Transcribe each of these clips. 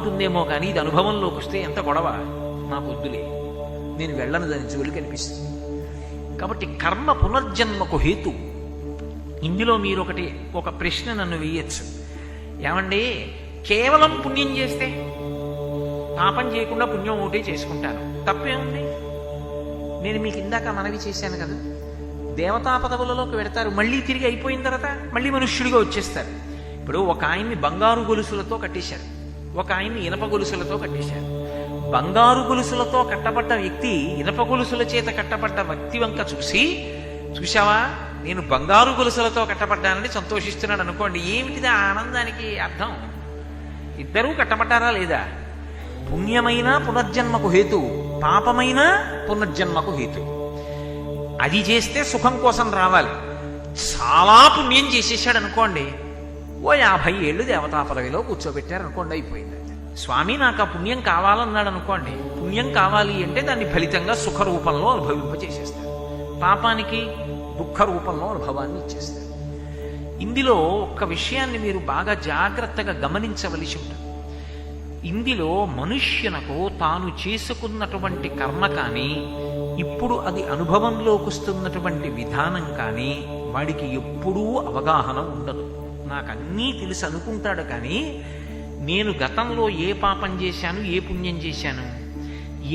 బాగుంటుందేమో కానీ ఇది అనుభవంలోకి వస్తే ఎంత గొడవ, నాకు వద్దులే, నేను వెళ్ళను దాని జోలికి అనిపిస్తుంది. కాబట్టి కర్మ పునర్జన్మకు హేతు. ఇందులో మీరు ఒక ప్రశ్న నన్ను వేయచ్చు, ఏమండి కేవలం పుణ్యం చేస్తే, పాపం చేయకుండా పుణ్యం ఒకటే చేసుకుంటాను, తప్పేముంది? నేను మీకు ఇందాక మనవి చేశాను కదా, దేవతా పదవులలోకి వెడతారు, మళ్ళీ తిరిగి అయిపోయిన తర్వాత మళ్ళీ మనుష్యుడిగా వచ్చేస్తారు. ఇప్పుడు ఒక ఆయన్ని బంగారు గొలుసులతో కట్టేశారు, ఒక ఆయన్ని ఇనప గొలుసులతో కట్టేశారు. బంగారు గొలుసులతో కట్టబడ్డ వ్యక్తి ఇనప గొలుసుల చేత కట్టబడ్డ వ్యక్తి వంక చూశావా, నేను బంగారు గొలుసులతో కట్టబడ్డానని సంతోషిస్తున్నాడు అనుకోండి. ఏమిటిది ఆ ఆనందానికి అర్థం? ఇద్దరూ కట్టబడ్డారా లేదా? పుణ్యమైన పునర్జన్మకు హేతు, పాపమైన పునర్జన్మకు హేతు. అది చేస్తే సుఖం కోసం రావాలి. చాలా పుణ్యం చేసేసాడు అనుకోండి, ఓ 50 ఏళ్ళు దేవతా పదవిలో కూర్చోబెట్టారు అనుకోండి, అయిపోయింది. స్వామి నాకు ఆ పుణ్యం కావాలన్నాడు అనుకోండి, పుణ్యం కావాలి అంటే దాన్ని ఫలితంగా సుఖ రూపంలో అనుభవింపచేసేస్తారు, పాపానికి దుఃఖ రూపంలో అనుభవాన్ని ఇచ్చేస్తారు. ఇందులో ఒక్క విషయాన్ని మీరు బాగా జాగ్రత్తగా గమనించవలసి ఉంటుంది. ఇందులో మనుష్యునకు తాను చేసుకున్నటువంటి కర్మ కానీ, ఇప్పుడు అది అనుభవంలోకి వస్తున్నటువంటి విధానం కానీ వాడికి ఎప్పుడూ అవగాహన ఉండదు. నాకు అన్నీ తెలుసు అనుకుంటాడు, కానీ నేను గతంలో ఏ పాపం చేశాను, ఏ పుణ్యం చేశాను,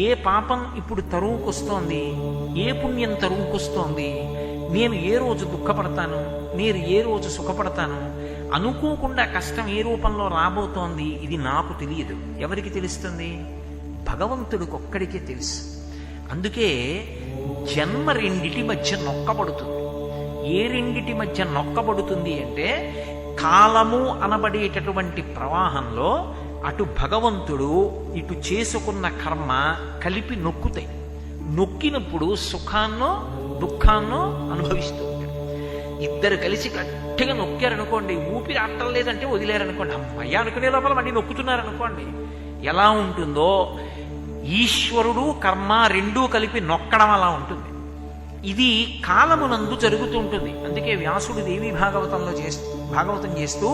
ఏ పాపం ఇప్పుడు తరువుకొస్తోంది, ఏ పుణ్యం తరువుకొస్తోంది, నేను ఏ రోజు దుఃఖపడతాను, నేను ఏ రోజు సుఖపడతాను, అనుకోకుండా కష్టం ఏ రూపంలో రాబోతోంది, ఇది నాకు తెలియదు. ఎవరికి తెలుస్తుంది? భగవంతుడికి ఒక్కడికే తెలుసు. అందుకే జన్మ రెండిటి మధ్య నొక్కబడుతుంది. ఏ రెండిటి మధ్య నొక్కబడుతుంది అంటే, కాలము అనబడేటటువంటి ప్రవాహంలో అటు భగవంతుడు ఇటు చేసుకున్న కర్మ కలిపి నొక్కుతాయి. నొక్కినప్పుడు సుఖాన్నో దుఃఖాన్నో అనుభవిస్తూ ఉంటాడు. ఇద్దరు కలిసి గట్టిగా నొక్కారనుకోండి, ఊపిరి ఆడటం లేదంటే వదిలేరనుకోండి, అమ్మయ్య అనుకునే లోపల మళ్ళీ నొక్కుతున్నారనుకోండి, ఎలా ఉంటుందో ఈశ్వరుడు కర్మ రెండూ కలిపి నొక్కడం అలా ఉంటుంది. ఇది కాలమునందు జరుగుతూ ఉంటుంది. అందుకే వ్యాసుడు దేవీ భాగవతం చేస్తూ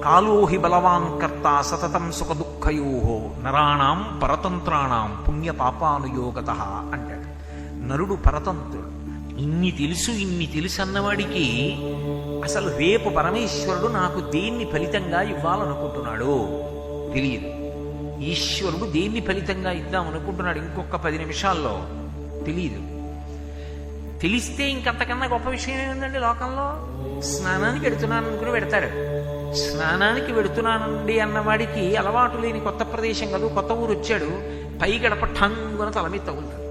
కాలోహి బలవాన్ కర్త సతతం సుఖ దుఃఖయోహో నరాణం పరతంత్రాణం పుణ్య పాపానుయోగత అంటాడు. నరుడు పరతంత్రుడు. ఇన్ని తెలుసు అన్నవాడికి అసలు రేపు పరమేశ్వరుడు నాకు దేన్ని ఫలితంగా ఇవ్వాలనుకుంటున్నాడు తెలియదు. ఈశ్వరుడు దేన్ని ఫలితంగా ఇద్దాం అనుకుంటున్నాడు ఇంకొక 10 నిమిషాల్లో తెలియదు. తెలిస్తే ఇంకంతకన్నా గొప్ప విషయం ఏముందండి లోకంలో? స్నానానికి వెడుతున్నాను అనుకుని పెడతాడు. స్నానానికి వెడుతున్నానండి అన్నవాడికి అలవాటు లేని కొత్త ప్రదేశం కాదు, కొత్త ఊరు వచ్చాడు, పై గడప ఠంగున తల మీద తగులుతాడు.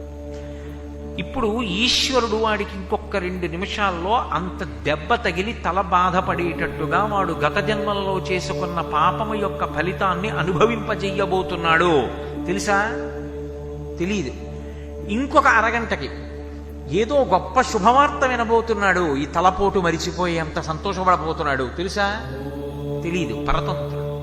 ఇప్పుడు ఈశ్వరుడు వాడికి ఇంకొక 2 నిమిషాల్లో అంత దెబ్బ తగిలి తల బాధపడేటట్టుగా వాడు గత జన్మలలో చేసుకున్న పాపము యొక్క ఫలితాన్ని అనుభవింపజెయ్యబోతున్నాడు. తెలుసా? తెలీదు. ఇంకొక అరగంటకి ఏదో గొప్ప శుభవార్త వినబోతున్నాడు, ఈ తలపోటు మరిచిపోయి అంత సంతోషపడబోతున్నాడు. తెలుసా? తెలీదు. పరతంత్రుడు.